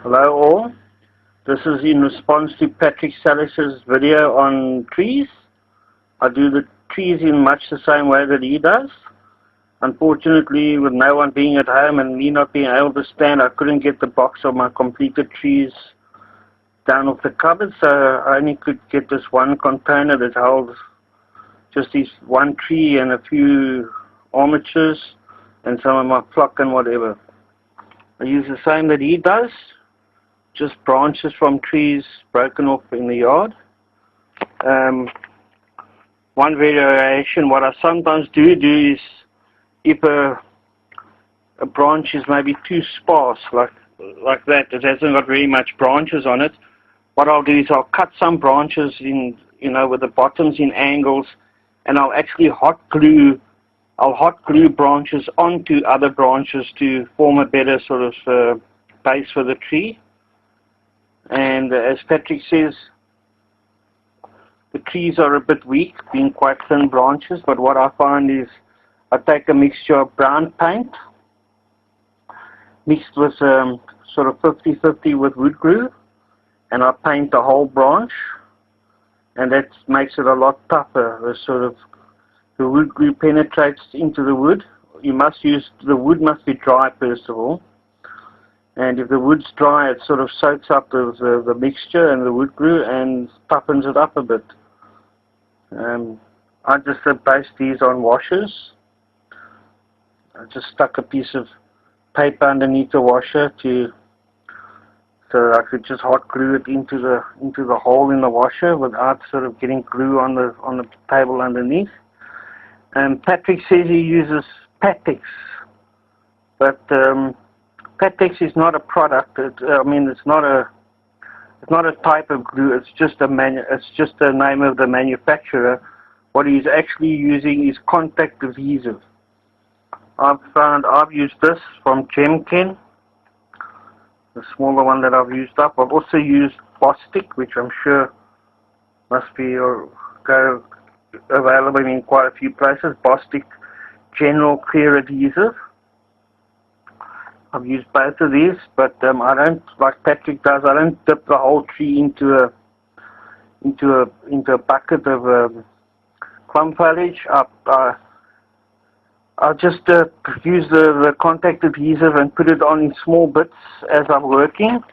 Hello all, this is in response to Patrick Salis' video on trees. I do the trees in much the same way that he does. Unfortunately, with no one being at home and me not being able to stand, I couldn't get the box of my completed trees down off the cupboard, so I only could get this one container that holds just this one tree and a few armatures and some of my flock and whatever. I use the same that he does, just branches from trees broken off in the yard. One variation, what I sometimes do is, if a branch is maybe too sparse, like that, it hasn't got very much branches on it, what I'll do is I'll cut some branches in, with the bottoms in angles, and I'll actually hot glue branches onto other branches to form a better sort of base for the tree. And as Patrick says, the trees are a bit weak, being quite thin branches, but what I find is I take a mixture of brown paint mixed with sort of 50-50 with wood glue, and I paint the whole branch, and that makes it a lot tougher. The wood glue penetrates into the wood. The wood must be dry first of all. And if the wood's dry, it sort of soaks up the mixture and the wood glue and toughens it up a bit. I just based these on washers. I just stuck a piece of paper underneath the washer so I could just hot glue it into the hole in the washer without sort of getting glue on the table underneath. And Patrick says he uses Pattex, but Pattex is not a product. It's not a type of glue. It's just the name of the manufacturer. What he's actually using is contact adhesive. I've used this from Gemken, the smaller one that I've used up. I've also used Bostik, which I'm sure must be available in quite a few places. Bostik General Clear Adhesive. I've used both of these, but I don't, like Patrick does, I don't dip the whole tree into a bucket of clump foliage. I'll just use the contact adhesive and put it on in small bits as I'm working,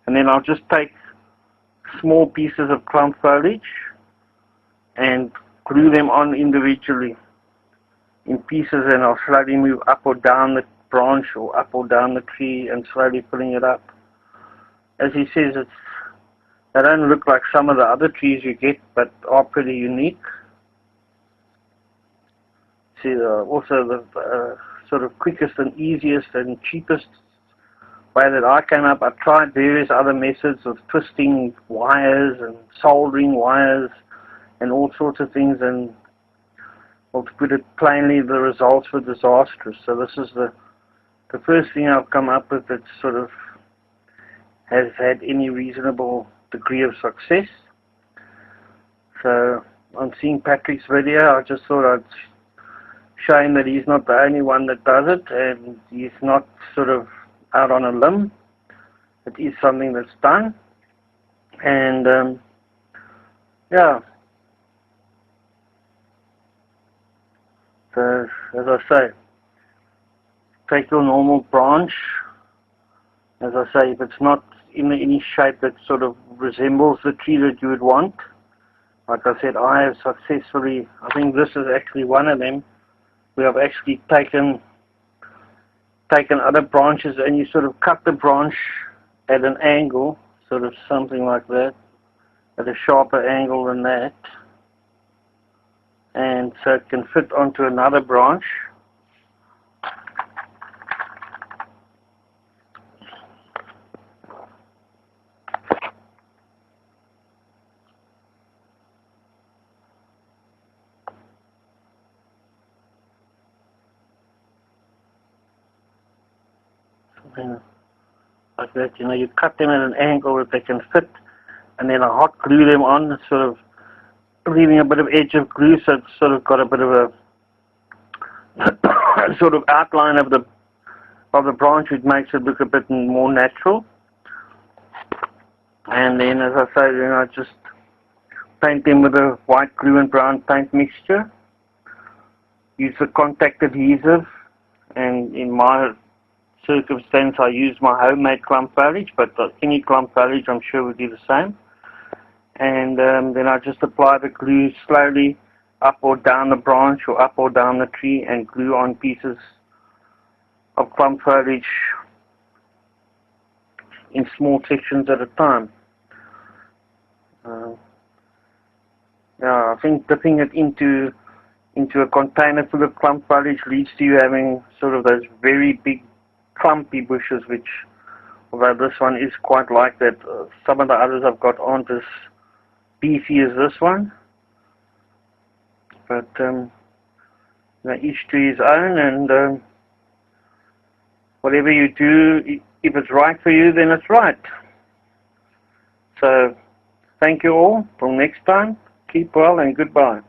and then I'll just take small pieces of clump foliage and glue them on individually in pieces, and I'll slowly move up or down the branch or up or down the tree and slowly filling it up. As he says, they don't look like some of the other trees you get, but are pretty unique. See, also the sort of quickest and easiest and cheapest way that I came up, I tried various other methods of twisting wires and soldering wires and all sorts of things, and well, to put it plainly, the results were disastrous. So this is the first thing I've come up with that sort of has had any reasonable degree of success. So on seeing Patrick's video, I just thought I'd show him that he's not the only one that does it, and he's not sort of out on a limb. It is something that's done, and yeah. So as I say, take your normal branch. As I say, if it's not in any shape that sort of resembles the tree that you would want, like I said, I have successfully, I think this is actually one of them, we have actually taken other branches and you sort of cut the branch at an angle, sort of something like that, at a sharper angle than that, and so it can fit onto another branch. Like that, you cut them at an angle that they can fit, and then I hot glue them on, sort of leaving a bit of edge of glue, so it's sort of got a bit of a sort of outline of the branch, which makes it look a bit more natural. And then, as I say, then I just paint them with a white glue and brown paint mixture. Use the contact adhesive, and in my circumstance I use my homemade clump foliage, but any clump foliage I'm sure will do the same. And then I just apply the glue slowly up or down the branch or up or down the tree, and glue on pieces of clump foliage in small sections at a time. Yeah, I think dipping it into a container full of clump foliage leads to you having sort of those very big clumpy bushes, which, although this one is quite like that, some of the others I've got aren't as beefy as this one. But each to his own, and whatever you do, if it's right for you, then it's right. So, thank you all. Till next time, keep well and goodbye.